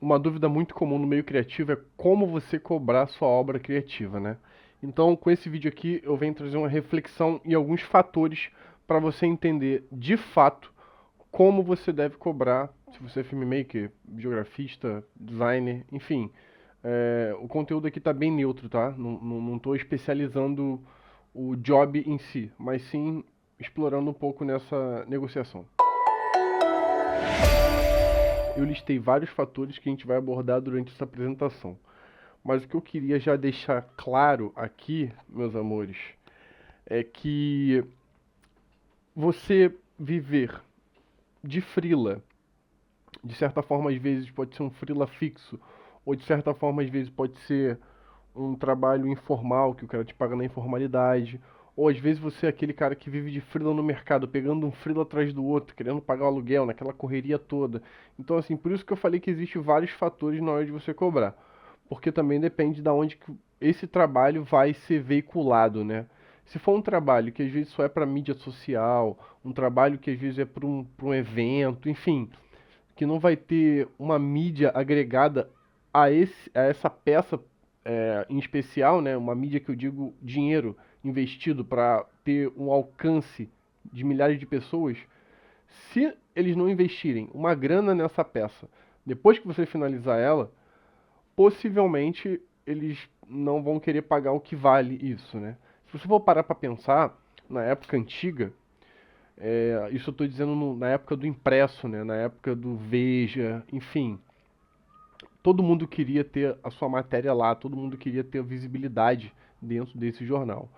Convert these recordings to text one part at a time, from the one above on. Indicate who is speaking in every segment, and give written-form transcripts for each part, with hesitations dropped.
Speaker 1: uma dúvida muito comum no meio criativo é como você cobrar sua obra criativa, né? Então, com esse vídeo aqui, eu venho trazer uma reflexão e alguns fatores para você entender de fato como você deve cobrar, se você é filmmaker, videografista, designer, enfim. O conteúdo aqui tá bem neutro, tá? Não tô especializando o job em si, mas sim explorando um pouco nessa negociação. Eu listei vários fatores que a gente vai abordar durante essa apresentação. Mas o que eu queria já deixar claro aqui, meus amores, é que você viver de freela, de certa forma às vezes pode ser um freela fixo, ou de certa forma às vezes pode ser um trabalho informal que o cara te paga na informalidade, ou às vezes você é aquele cara que vive de freela no mercado, pegando um freela atrás do outro, querendo pagar o aluguel, naquela correria toda. Então assim, por isso que eu falei que existe vários fatores na hora de você cobrar, porque também depende da onde que esse trabalho vai ser veiculado, né? Se for um trabalho que às vezes só é para mídia social, um trabalho que às vezes é para um evento, enfim, que não vai ter uma mídia agregada a essa peça em especial, né? Uma mídia que eu digo dinheiro investido para ter um alcance de milhares de pessoas. Se eles não investirem uma grana nessa peça, depois que você finalizar ela, possivelmente eles não vão querer pagar o que vale isso, né? Se você for parar para pensar, na época antiga, isso eu estou dizendo na época do impresso, né? Na época do Veja, enfim, todo mundo queria ter a sua matéria lá, todo mundo queria ter visibilidade dentro desse jornal,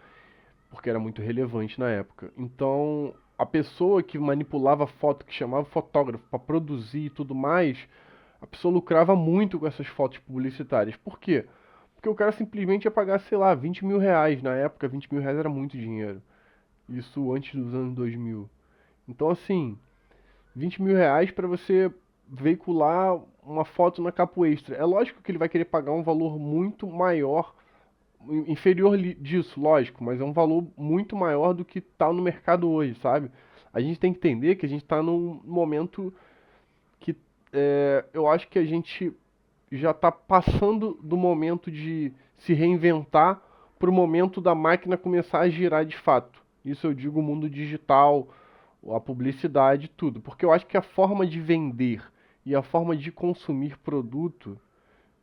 Speaker 1: porque era muito relevante na época. Então, a pessoa que manipulava a foto, que chamava fotógrafo para produzir e tudo mais, a pessoa lucrava muito com essas fotos publicitárias. Por quê? Porque o cara simplesmente ia pagar, sei lá, 20 mil reais. Na época, 20 mil reais era muito dinheiro. Isso antes dos anos 2000. Então, assim, 20 mil reais para você veicular uma foto na Capo Extra. É lógico que ele vai querer pagar um valor muito maior, inferior disso, lógico, mas é um valor muito maior do que está no mercado hoje, sabe? A gente tem que entender que a gente está num momento que eu acho que a gente já está passando do momento de se reinventar para o momento da máquina começar a girar de fato. Isso eu digo o mundo digital, a publicidade, tudo. Porque eu acho que a forma de vender e a forma de consumir produto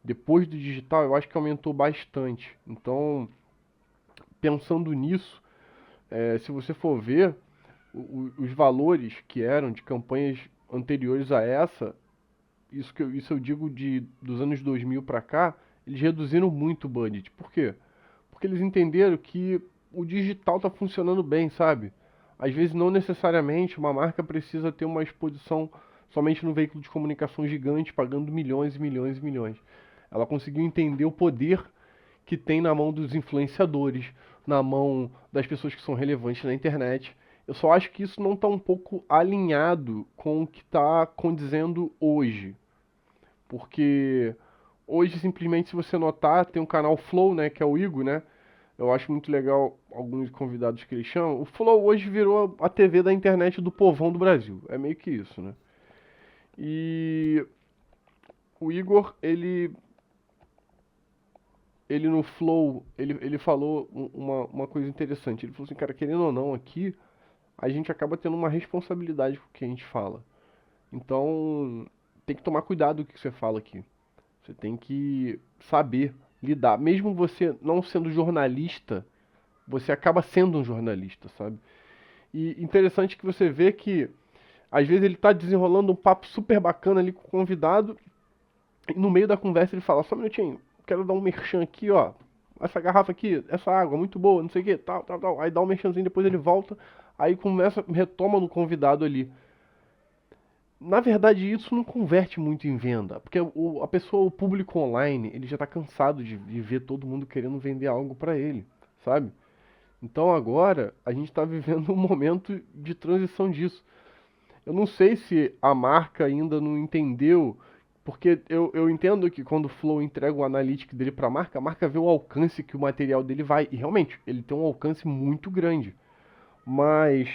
Speaker 1: depois do digital, eu acho que aumentou bastante. Então, pensando nisso, se você for ver, os valores que eram de campanhas anteriores a essa, isso eu digo dos anos 2000 para cá, eles reduziram muito o budget. Por quê? Porque eles entenderam que o digital está funcionando bem, sabe? Às vezes não necessariamente uma marca precisa ter uma exposição somente no veículo de comunicação gigante, pagando milhões e milhões e milhões. Ela conseguiu entender o poder que tem na mão dos influenciadores, na mão das pessoas que são relevantes na internet. Eu só acho que isso não está um pouco alinhado com o que está condizendo hoje. Porque hoje, simplesmente, se você notar, tem um canal Flow, né, que é o Igor, né? Eu acho muito legal alguns convidados que eles chamam. O Flow hoje virou a TV da internet do povão do Brasil. É meio que isso, né? E o Igor, ele no Flow, ele falou uma coisa interessante. Ele falou assim, cara, querendo ou não, aqui a gente acaba tendo uma responsabilidade com o que a gente fala. Então, tem que tomar cuidado com o que você fala aqui. Você tem que saber lidar. Mesmo você não sendo jornalista, você acaba sendo um jornalista, sabe? E interessante que você vê que às vezes ele tá desenrolando um papo super bacana ali com o convidado e no meio da conversa ele fala, só um minutinho, quero dar um merchan aqui, ó. Essa garrafa aqui, essa água, muito boa, não sei o que, tal, tal, tal. Aí dá um merchanzinho, depois ele volta, aí começa, retoma no convidado ali. Na verdade, isso não converte muito em venda, porque a pessoa, o público online, ele já tá cansado de ver todo mundo querendo vender algo para ele, sabe? Então agora a gente está vivendo um momento de transição disso. Eu não sei se a marca ainda não entendeu, porque eu entendo que quando o Flow entrega o analytics dele para a marca vê o alcance que o material dele vai, e realmente, ele tem um alcance muito grande. Mas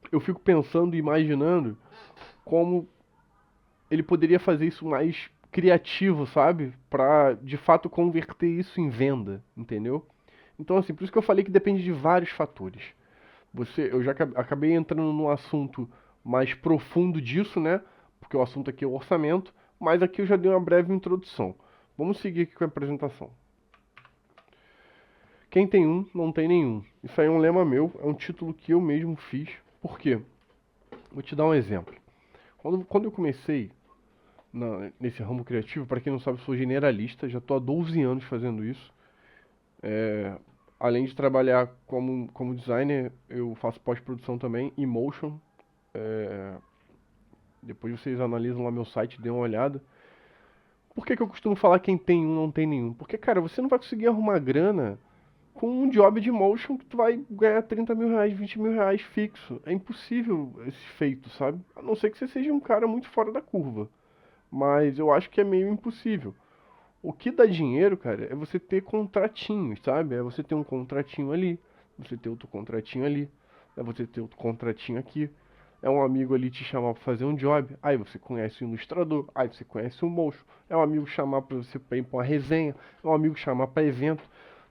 Speaker 1: eu fico pensando e imaginando como ele poderia fazer isso mais criativo, sabe? Pra de fato converter isso em venda, entendeu? Então, assim, por isso que eu falei que depende de vários fatores. Eu já acabei entrando num assunto mais profundo disso, né? Porque o assunto aqui é o orçamento, mas aqui eu já dei uma breve introdução. Vamos seguir aqui com a apresentação. Quem tem um, não tem nenhum. Isso aí é um lema meu, é um título que eu mesmo fiz. Por quê? Vou te dar um exemplo. Quando eu comecei nesse ramo criativo, para quem não sabe, eu sou generalista, já estou há 12 anos fazendo isso. Além de trabalhar como designer, eu faço pós-produção também e motion. Depois vocês analisam lá meu site, dêem uma olhada. Por que que eu costumo falar quem tem um não tem nenhum? Porque, cara, você não vai conseguir arrumar grana com um job de motion que tu vai ganhar 30 mil reais, 20 mil reais fixo. É impossível esse feito, sabe? A não ser que você seja um cara muito fora da curva. Mas eu acho que é meio impossível. O que dá dinheiro, cara, é você ter contratinhos, sabe? É você ter um contratinho ali, você ter outro contratinho ali, é você ter outro contratinho aqui. É um amigo ali te chamar pra fazer um job, aí você conhece o ilustrador, aí você conhece o motion. É um amigo chamar pra você ir pra uma resenha, é um amigo chamar pra evento.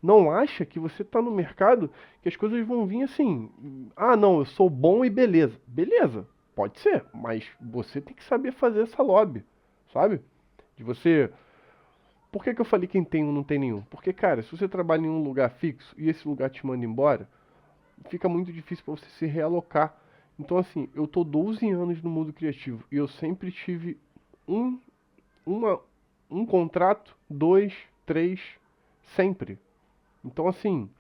Speaker 1: Não acha que você tá no mercado que as coisas vão vir assim, ah não, eu sou bom e beleza. Beleza, pode ser, mas você tem que saber fazer essa lobby, sabe? De você por que que eu falei quem tem um não tem nenhum? Porque, cara, se você trabalha em um lugar fixo e esse lugar te manda embora, fica muito difícil para você se realocar. Então, assim, eu tô 12 anos no mundo criativo e eu sempre tive um, uma, um contrato, dois, três, sempre. Então, assim,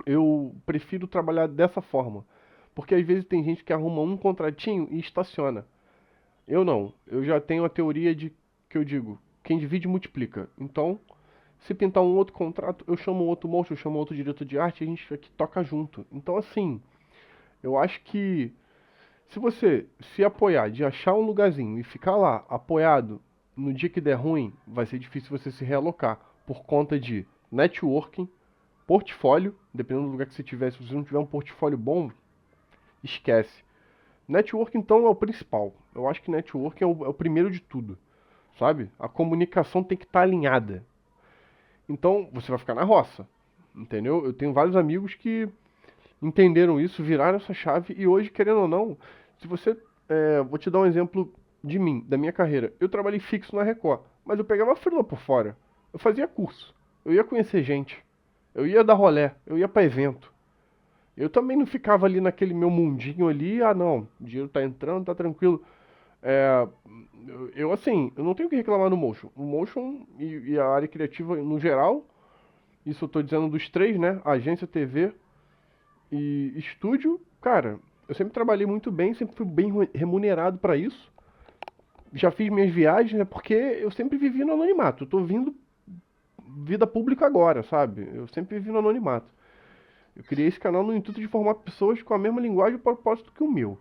Speaker 1: eu prefiro trabalhar dessa forma. Porque às vezes tem gente que arruma um contratinho e estaciona. Eu não. Eu já tenho a teoria de que eu digo, quem divide multiplica. Então, se pintar um outro contrato, eu chamo outro moço, eu chamo outro diretor de arte e a gente aqui toca junto. Então, assim, eu acho que se você se apoiar de achar um lugarzinho e ficar lá apoiado no dia que der ruim, vai ser difícil você se realocar por conta de networking, portfólio, dependendo do lugar que você tiver. Se você não tiver um portfólio bom, esquece. Network, então, é o principal. Eu acho que network é o primeiro de tudo, sabe? A comunicação tem que estar alinhada. Então, você vai ficar na roça, entendeu? Eu tenho vários amigos que entenderam isso, viraram essa chave e hoje, querendo ou não, se você... vou te dar um exemplo de mim, da minha carreira. Eu trabalhei fixo na Record, mas eu pegava freela por fora. Eu fazia curso, eu ia conhecer gente, eu ia dar rolé, eu ia pra evento. Eu também não ficava ali naquele meu mundinho ali, ah não, o dinheiro tá entrando, tá tranquilo. É, assim, eu não tenho o que reclamar no Motion. O Motion e a área criativa no geral, isso eu tô dizendo dos três, né? Agência, TV e estúdio, cara, eu sempre trabalhei muito bem, sempre fui bem remunerado pra isso. Já fiz minhas viagens, né? Porque eu sempre vivi no anonimato. Eu tô vindo vida pública agora, sabe? Eu sempre vivi no anonimato. Eu criei esse canal no intuito de formar pessoas com a mesma linguagem e propósito que o meu.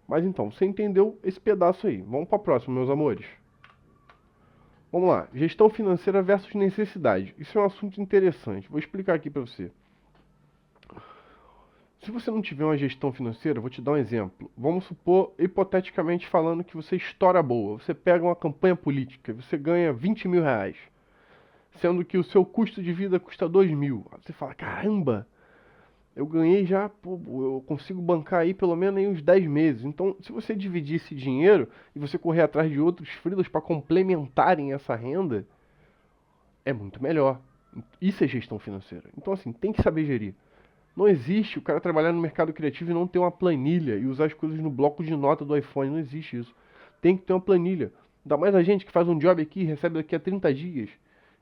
Speaker 1: Mas então, você entendeu esse pedaço aí. Vamos para a próxima, meus amores. Vamos lá. Gestão financeira versus necessidade. Isso é um assunto interessante. Vou explicar aqui para você. Se você não tiver uma gestão financeira, vou te dar um exemplo. Vamos supor, hipoteticamente falando, que você estoura boa. Você pega uma campanha política, você ganha 20 mil reais. Sendo que o seu custo de vida custa 2 mil. Você fala, caramba, eu ganhei já, pô, eu consigo bancar aí pelo menos aí uns 10 meses. Então, se você dividir esse dinheiro e você correr atrás de outros freelas para complementarem essa renda, é muito melhor. Isso é gestão financeira. Então, assim, tem que saber gerir. Não existe o cara trabalhar no mercado criativo e não ter uma planilha e usar as coisas no bloco de nota do iPhone. Não existe isso. Tem que ter uma planilha. Ainda mais a gente que faz um job aqui e recebe daqui a 30 dias.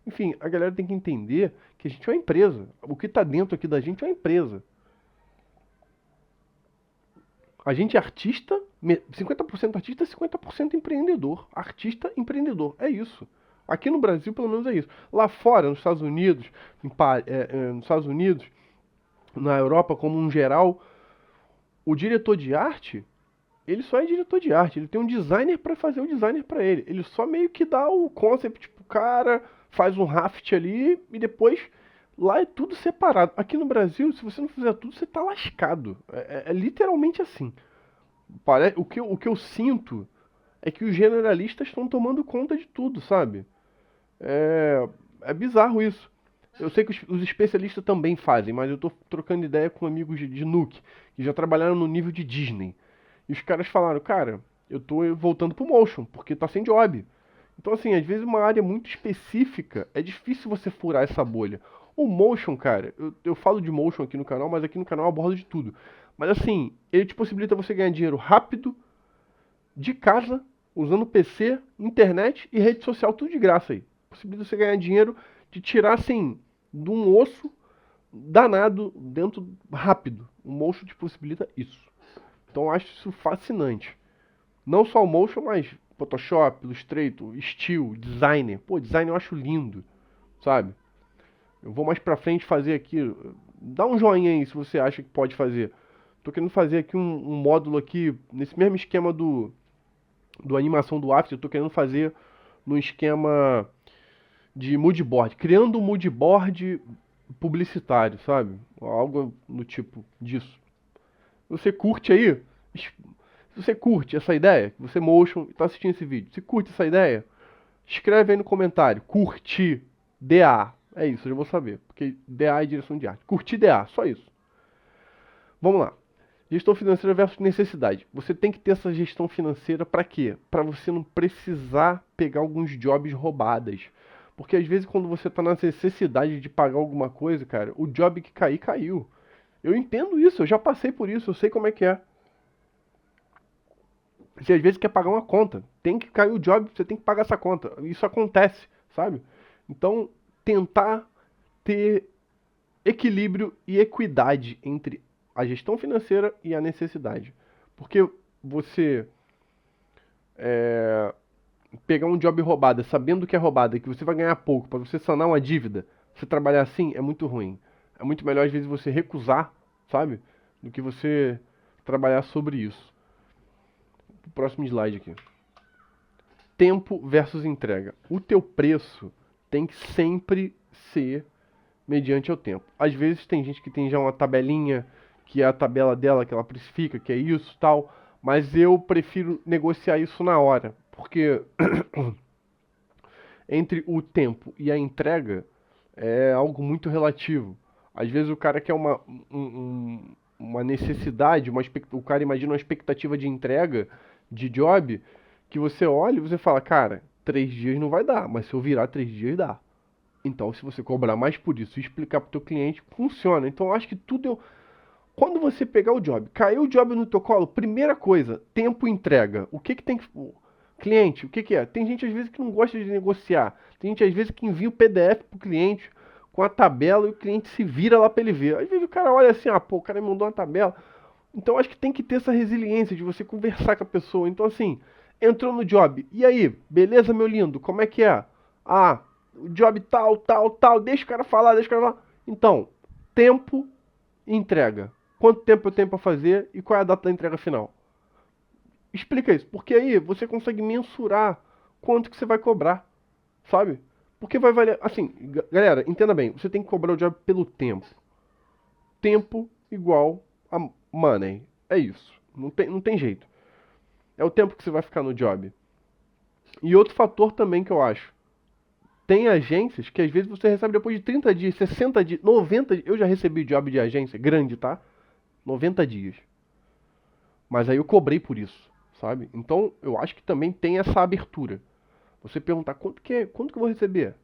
Speaker 1: Enfim, a galera tem que entender que a gente é uma empresa. O que está dentro aqui da gente é uma empresa. A gente é artista, 50% artista, 50% empreendedor. Artista, empreendedor. É isso. Aqui no Brasil, pelo menos, é isso. Lá fora, nos Estados Unidos, nos Estados Unidos, na Europa como um geral, o diretor de arte, ele só é diretor de arte. Ele tem um designer para fazer o designer para ele. Ele só meio que dá o concept pro cara, faz um raft ali e depois lá é tudo separado. Aqui no Brasil, se você não fizer tudo, você tá lascado. É literalmente assim. O que eu sinto é que os generalistas estão tomando conta de tudo, sabe? É bizarro isso. Eu sei que os especialistas também fazem, mas eu tô trocando ideia com amigos de Nuke, que já trabalharam no nível de Disney. E os caras falaram, cara, eu tô voltando pro motion, porque tá sem job. Então, assim, às vezes uma área muito específica, é difícil você furar essa bolha. O motion, cara, eu falo de motion aqui no canal, mas aqui no canal eu abordo de tudo. Mas assim, ele te possibilita você ganhar dinheiro rápido, de casa, usando PC, internet e rede social, tudo de graça aí. Possibilita você ganhar dinheiro de tirar, assim, de um osso danado dentro rápido. O motion te possibilita isso. Então eu acho isso fascinante. Não só o motion, mas Photoshop, Illustrator, Steel, Designer. Pô, Designer eu acho lindo, sabe? Eu vou mais pra frente fazer aqui. Dá um joinha aí se você acha que pode fazer. Tô querendo fazer aqui um módulo aqui, nesse mesmo esquema do animação do After. Eu tô querendo fazer no esquema de moodboard. Criando um moodboard publicitário, sabe? Algo no tipo disso. Você curte aí? Se você curte essa ideia, você motion e tá assistindo esse vídeo, se curte essa ideia, escreve aí no comentário, curti DA. É isso, eu já vou saber, porque DA é direção de arte. Curti DA, só isso. Vamos lá. Gestão financeira versus necessidade. Você tem que ter essa gestão financeira para quê? Para você não precisar pegar alguns jobs roubadas. Porque às vezes quando você tá na necessidade de pagar alguma coisa, cara, o job que cair, caiu. Eu entendo isso, eu já passei por isso, eu sei como é que é. Você às vezes quer pagar uma conta, tem que cair o job, você tem que pagar essa conta. Isso acontece, sabe? Então, tentar ter equilíbrio e equidade entre a gestão financeira e a necessidade. Porque você pegar um job roubado, sabendo que é roubada, que você vai ganhar pouco, para você sanar uma dívida, você trabalhar assim é muito ruim. É muito melhor às vezes você recusar, sabe? Do que você trabalhar sobre isso. Próximo slide aqui. Tempo versus entrega. O teu preço tem que sempre ser mediante o tempo. Às vezes tem gente que tem já uma tabelinha, que é a tabela dela, que ela precifica, que é isso, tal, mas eu prefiro negociar isso na hora, porque entre o tempo e a entrega é algo muito relativo. Às vezes o cara quer uma necessidade, o cara imagina uma expectativa de entrega de job que você olha e você fala, cara, 3 dias não vai dar, mas se eu virar 3 dias dá. Então, se você cobrar mais por isso e explicar para o teu cliente, funciona. Então, eu acho que tudo é... Quando você pegar o job, caiu o job no teu colo, primeira coisa, tempo e entrega. O que que tem que... Cliente, o que que é? Tem gente às vezes que não gosta de negociar. Tem gente às vezes que envia o PDF pro cliente com a tabela e o cliente se vira lá para ele ver. Às vezes o cara olha assim, pô, o cara me mandou uma tabela. Então acho que tem que ter essa resiliência de você conversar com a pessoa. Então assim, entrou no job. E aí, beleza, meu lindo? Como é que é? O job tal, tal, tal. Deixa o cara falar, deixa o cara falar. Então, tempo e entrega. Quanto tempo eu tenho para fazer e qual é a data da entrega final? Explica isso, porque aí você consegue mensurar quanto que você vai cobrar, sabe? Porque vai valer, assim, galera, entenda bem, você tem que cobrar o job pelo tempo. Tempo igual a money. É isso. Não tem jeito. É o tempo que você vai ficar no job. E outro fator também que eu acho. Tem agências que às vezes você recebe depois de 30 dias, 60 dias, 90 dias. Eu já recebi job de agência grande, tá? 90 dias. Mas aí eu cobrei por isso, sabe? Então eu acho que também tem essa abertura. Você perguntar quanto que eu vou receber?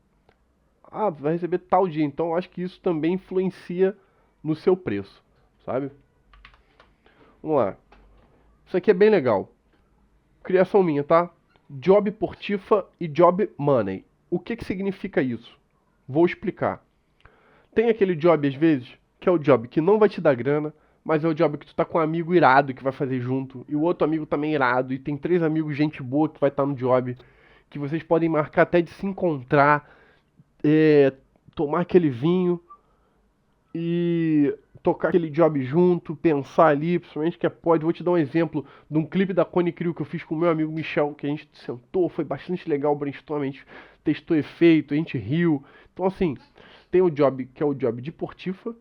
Speaker 1: Vai receber tal dia. Então eu acho que isso também influencia no seu preço, sabe? Vamos lá. Isso aqui é bem legal. Criação minha, tá? Job por Tifa e Job Money. O que que significa isso? Vou explicar. Tem aquele job, às vezes, que é o job que não vai te dar grana, mas é o job que tu tá com um amigo irado que vai fazer junto, e o outro amigo também irado, e tem 3 amigos, gente boa, que vai estar no job, que vocês podem marcar até de se encontrar, tomar aquele vinho e tocar aquele job junto, pensar ali, principalmente que pode. Vou te dar um exemplo de um clipe da Cone Crew que eu fiz com o meu amigo Michel, que a gente sentou, foi bastante legal o brainstorm, a gente testou efeito, a gente riu. Então assim, tem o job que é o job de portifa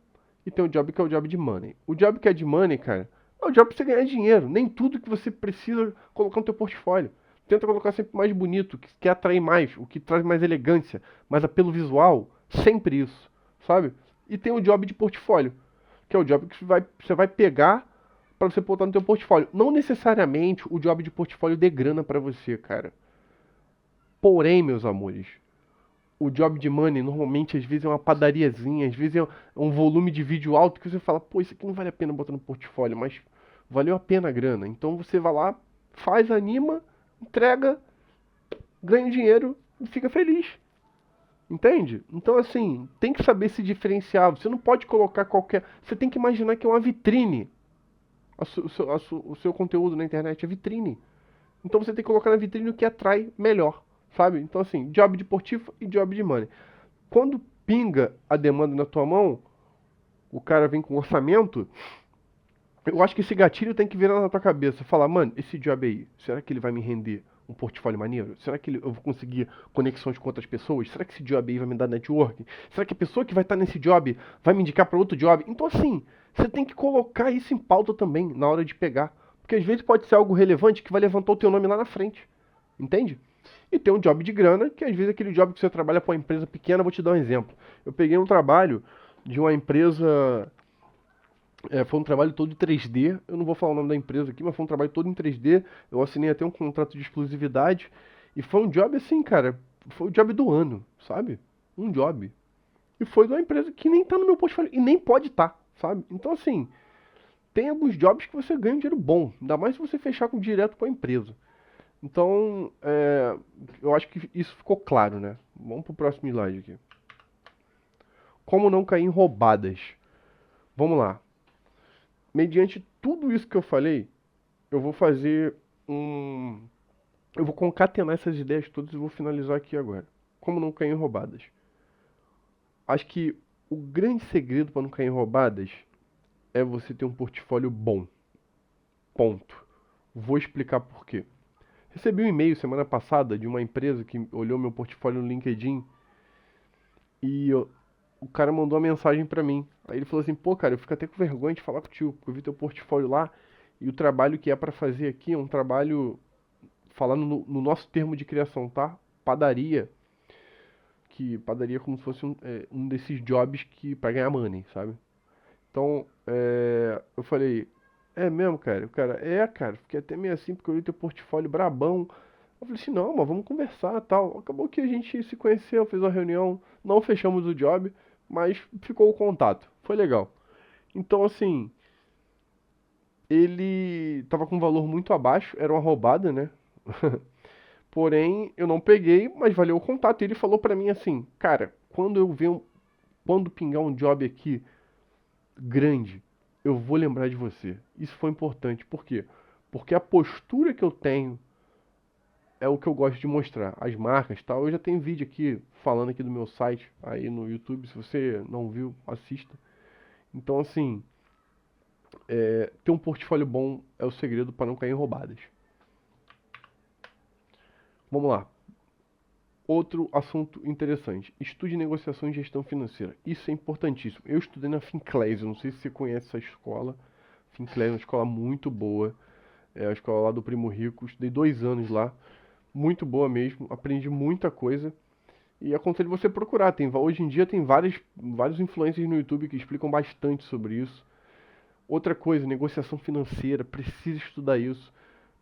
Speaker 1: e tem o job que é o job de money. O job que é de money, cara, é o job pra você ganhar dinheiro. Nem tudo que você precisa colocar no teu portfólio. tenta colocar sempre mais bonito, o que quer atrair mais, o que traz mais elegância, mais apelo visual, sempre isso, sabe? E tem o job de portfólio, que é o job que você vai pegar para você botar no teu portfólio. Não necessariamente o job de portfólio dê grana para você, cara. Porém, meus amores, o job de money normalmente às vezes é uma padariazinha, às vezes é um volume de vídeo alto que você fala, pô, isso aqui não vale a pena botar no portfólio, mas valeu a pena a grana. Então você vai lá, faz, anima, entrega, ganha dinheiro e fica feliz. Entende? Então, assim, tem que saber se diferenciar. Você não pode colocar qualquer. Você tem que imaginar que é uma vitrine. O seu conteúdo na internet é vitrine. Então você tem que colocar na vitrine o que atrai melhor. Sabe? Então, assim, job de portfólio e job de money. Quando pinga a demanda na tua mão, o cara vem com orçamento. Eu acho que esse gatilho tem que virar na tua cabeça. Falar, mano, esse job aí, será que ele vai me render um portfólio maneiro? Será que eu vou conseguir conexões com outras pessoas? Será que esse job aí vai me dar network? Será que a pessoa que vai estar nesse job vai me indicar para outro job? Então, assim, você tem que colocar isso em pauta também na hora de pegar. Porque às vezes pode ser algo relevante que vai levantar o teu nome lá na frente. Entende? E tem um job de grana, que às vezes é aquele job que você trabalha para uma empresa pequena. Vou te dar um exemplo. Eu peguei um trabalho de uma empresa. Foi um trabalho todo em 3D. Eu não vou falar o nome da empresa aqui, mas foi um trabalho todo em 3D. Eu assinei até um contrato de exclusividade. E foi um job assim, cara. Foi o job do ano, sabe? Um job. E foi de uma empresa que nem tá no meu portfólio. E nem pode estar, sabe? Então, assim, tem alguns jobs que você ganha um dinheiro bom. Ainda mais se você fechar direto com a empresa. Então, eu acho que isso ficou claro, né? Vamos pro próximo slide aqui. Como não cair em roubadas? Vamos lá. Mediante tudo isso que eu falei, eu vou fazer um. Eu vou concatenar essas ideias todas e vou finalizar aqui agora. Como não cair em roubadas? Acho que o grande segredo para não cair em roubadas é você ter um portfólio bom. Ponto. Vou explicar por quê. Recebi um e-mail semana passada de uma empresa que olhou meu portfólio no LinkedIn e o cara mandou uma mensagem pra mim. Aí ele falou assim, pô, cara, eu fico até com vergonha de falar contigo, porque eu vi teu portfólio lá e o trabalho que é pra fazer aqui é um trabalho, falando no nosso termo de criação, tá? Padaria. Que padaria é como se fosse um desses jobs que pra ganhar money, sabe? Então, eu falei, é mesmo, cara? O cara, cara, fiquei até meio assim porque eu vi teu portfólio brabão. Eu falei assim, não, mas vamos conversar, tal. Acabou que a gente se conheceu, fez uma reunião, não fechamos o job, mas ficou o contato. Foi legal. Então, assim, ele tava com um valor muito abaixo, era uma roubada, né? Porém, eu não peguei, mas valeu o contato. E ele falou pra mim assim, cara, quando pingar um job aqui grande, eu vou lembrar de você. Isso foi importante. Por quê? Porque a postura que eu tenho é o que eu gosto de mostrar. As marcas, tal. Eu já tenho vídeo aqui falando aqui do meu site aí no YouTube. Se você não viu, assista. Então, assim, ter um portfólio bom é o segredo para não cair em roubadas. Vamos lá. Outro assunto interessante. Estude negociação e gestão financeira. Isso é importantíssimo. Eu estudei na Finclass. Eu não sei se você conhece essa escola. Finclass é uma escola muito boa. É a escola lá do Primo Rico. Estudei 2 anos lá. Muito boa mesmo. Aprendi muita coisa. E aconselho você procurar. Hoje em dia tem vários influencers no YouTube que explicam bastante sobre isso. Outra coisa, negociação financeira. Precisa estudar isso.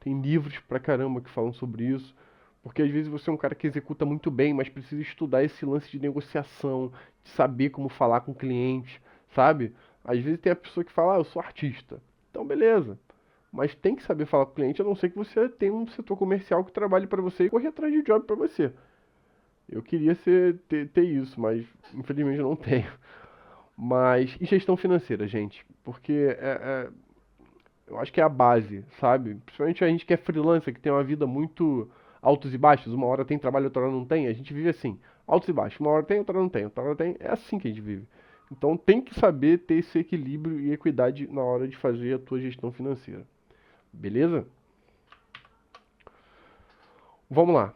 Speaker 1: Tem livros pra caramba que falam sobre isso. Porque às vezes você é um cara que executa muito bem, mas precisa estudar esse lance de negociação, de saber como falar com o cliente, sabe? Às vezes tem a pessoa que fala, eu sou artista. Então, beleza. Mas tem que saber falar com o cliente, a não ser que você tenha um setor comercial que trabalhe para você e corra atrás de job para você. Eu queria ter isso, mas infelizmente eu não tenho. Mas, e gestão financeira, gente? Porque eu acho que é a base, sabe? Principalmente a gente que é freelancer, que tem uma vida muito altos e baixos. Uma hora tem trabalho, outra hora não tem. A gente vive assim, altos e baixos. Uma hora tem, outra hora não tem. Outra hora tem. É assim que a gente vive. Então tem que saber ter esse equilíbrio e equidade na hora de fazer a tua gestão financeira. Beleza? Vamos lá.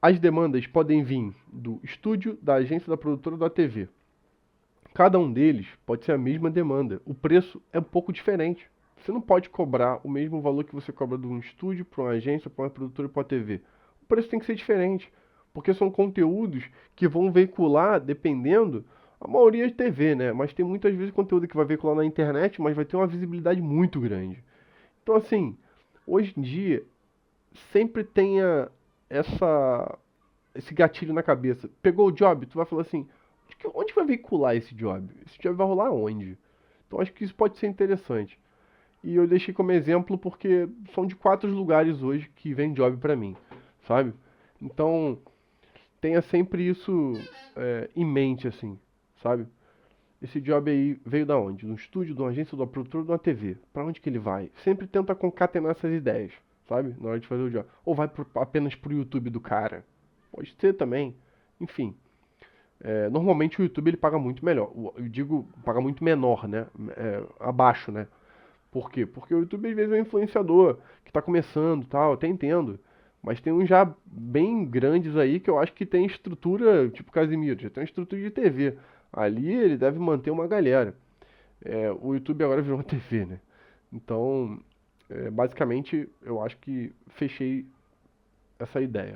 Speaker 1: As demandas podem vir do estúdio, da agência, da produtora ou da TV. Cada um deles pode ser a mesma demanda. O preço é um pouco diferente, Você não pode cobrar o mesmo valor que você cobra de um estúdio, para uma agência, para uma produtora e para uma TV. O preço tem que ser diferente, porque são conteúdos que vão veicular, dependendo, a maioria é de TV, né? Mas tem muitas vezes conteúdo que vai veicular na internet, mas vai ter uma visibilidade muito grande. Então, assim, hoje em dia, sempre tenha esse gatilho na cabeça. Pegou o job, tu vai falar assim, onde vai veicular esse job? Esse job vai rolar onde? Então, acho que isso pode ser interessante. E eu deixei como exemplo porque são de 4 lugares hoje que vem job pra mim, sabe? Então, tenha sempre isso em mente, assim, sabe? Esse job aí veio da onde? De um estúdio, de uma agência, de uma produtora, de uma TV. Pra onde que ele vai? Sempre tenta concatenar essas ideias, sabe? Na hora de fazer o job. Ou vai apenas pro YouTube do cara. Pode ser também. Enfim. Normalmente o YouTube ele paga muito melhor. Eu digo, paga muito menor, né? Abaixo, né? Por quê? Porque o YouTube às vezes é um influenciador que tá começando e tal, até entendo. Mas tem uns já bem grandes aí que eu acho que tem estrutura, tipo Casimiro, já tem uma estrutura de TV. Ali ele deve manter uma galera. O YouTube agora virou uma TV, né? Então, basicamente, eu acho que fechei essa ideia.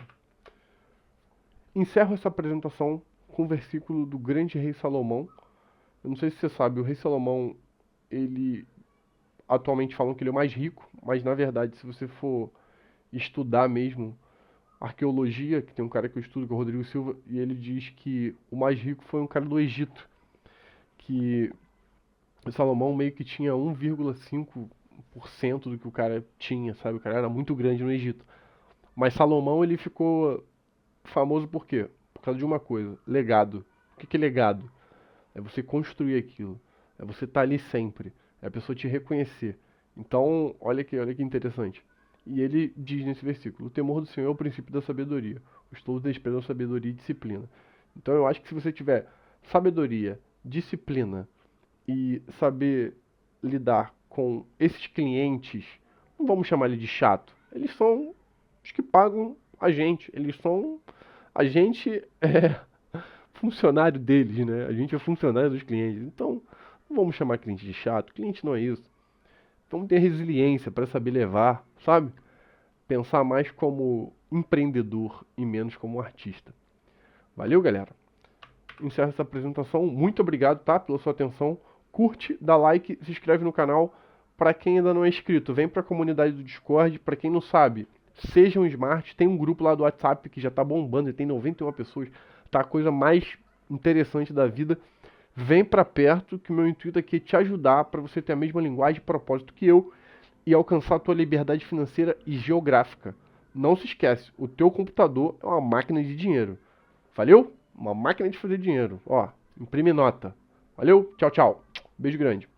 Speaker 1: Encerro essa apresentação com um versículo do grande rei Salomão. Eu não sei se você sabe, o rei Salomão, ele atualmente falam que ele é o mais rico, mas na verdade, se você for estudar mesmo arqueologia, que tem um cara que eu estudo, que é o Rodrigo Silva, e ele diz que o mais rico foi um cara do Egito, que o Salomão meio que tinha 1,5% do que o cara tinha, sabe? O cara era muito grande no Egito. Mas Salomão, ele ficou famoso por quê? Por causa de uma coisa, legado. O que é legado? É você construir aquilo. É você estar ali sempre. É a pessoa te reconhecer. Então, olha que interessante. E ele diz nesse versículo: o temor do Senhor é o princípio da sabedoria. Os tolos desprezam sabedoria e disciplina. Então, eu acho que se você tiver sabedoria, disciplina e saber lidar com esses clientes, não vamos chamar ele de chato. Eles são os que pagam a gente. Eles são. A gente é funcionário deles, né? A gente é funcionário dos clientes. Então, não vamos chamar cliente de chato. Cliente não é isso. Vamos ter resiliência para saber levar, sabe? Pensar mais como empreendedor e menos como artista. Valeu, galera? Encerro essa apresentação. Muito obrigado, tá? Pela sua atenção. Curte, dá like, se inscreve no canal. Para quem ainda não é inscrito, vem para a comunidade do Discord. Para quem não sabe, seja um smart. Tem um grupo lá do WhatsApp que já tá bombando, e tem 91 pessoas. Tá a coisa mais interessante da vida. Vem para perto, que o meu intuito aqui é te ajudar para você ter a mesma linguagem e propósito que eu e alcançar a tua liberdade financeira e geográfica. Não se esquece, o teu computador é uma máquina de dinheiro. Valeu? Uma máquina de fazer dinheiro. Ó, imprime nota. Valeu? Tchau, tchau. Beijo grande.